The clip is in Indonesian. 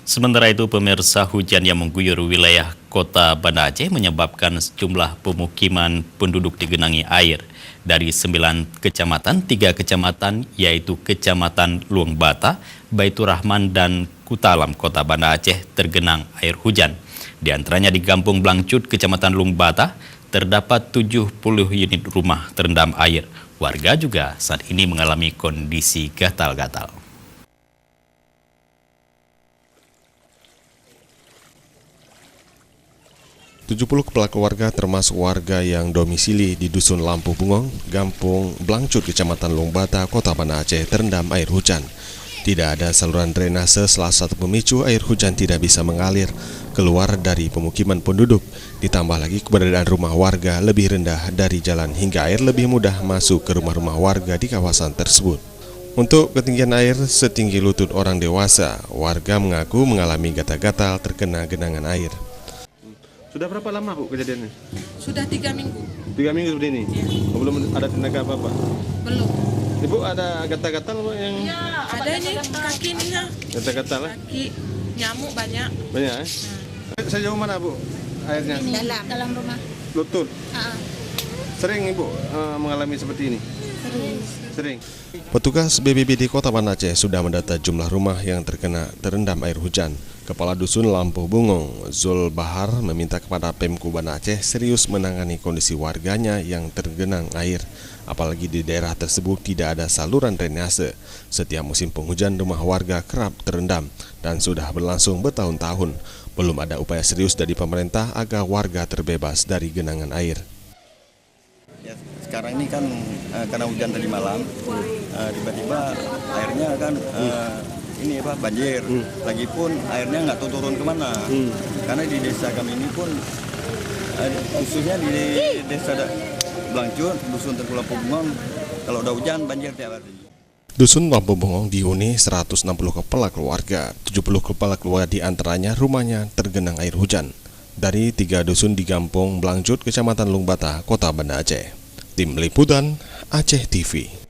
Sementara itu, pemirsa, hujan yang mengguyur wilayah kota Banda Aceh menyebabkan sejumlah pemukiman penduduk digenangi air. Dari 9 kecamatan, 3 kecamatan yaitu Kecamatan Luang Bata, Baitur Rahman, dan Kutalam, kota Banda Aceh tergenang air hujan. Di antaranya di Kampung Blangcut, Kecamatan Luang Bata, terdapat 70 unit rumah terendam air. Warga juga saat ini mengalami kondisi gatal-gatal. 70 kepala keluarga termasuk warga yang domisili di Dusun Lampu Bungong, Kampung Blangcut, Kecamatan Luang Bata, Kota Banda Aceh terendam air hujan. Tidak ada saluran drainase, salah satu pemicu air hujan tidak bisa mengalir keluar dari pemukiman penduduk. Ditambah lagi keberadaan rumah warga lebih rendah dari jalan hingga air lebih mudah masuk ke rumah-rumah warga di kawasan tersebut. Untuk ketinggian air setinggi lutut orang dewasa, warga mengaku mengalami gatal-gatal terkena genangan air. Sudah berapa lama, Bu, kejadiannya? Sudah 3 minggu. 3 minggu seperti ini? Ya. Oh, belum ada tindakan apa-apa? Belum. Ibu ada gatal-gatal yang... Ya, ada ini kaki ini ya. Gatal-gatal, Kaki nyamuk banyak. banyak, ya? Sejauh mana, Bu, airnya? Dalam rumah. Lutut. Sering Ibu mengalami seperti ini? Sering. Petugas BPBD Kota Banda Aceh sudah mendata jumlah rumah yang terendam air hujan. Kepala Dusun Lampu Bungong, Zul Bahar, meminta kepada Pemko Banda Aceh serius menangani kondisi warganya yang tergenang air. Apalagi di daerah tersebut tidak ada saluran drainase. Setiap musim penghujan rumah warga kerap terendam dan sudah berlangsung bertahun-tahun. Belum ada upaya serius dari pemerintah agar warga terbebas dari genangan air. Ya, sekarang ini kan karena hujan tadi malam, tiba-tiba airnya kan ini apa banjir. Lagipun airnya nggak turun kemana. Karena di desa kami ini pun khususnya di desa Blangcut, Dusun Lampu Bungong, kalau udah hujan banjir tiap hari. Dusun Lampu Bungong dihuni 160 kepala keluarga, 70 kepala keluarga diantaranya rumahnya tergenang air hujan. Dari 3 dusun di Kampung Blangcut, Kecamatan Luang Bata, Kota Banda Aceh. Tim Liputan Aceh TV.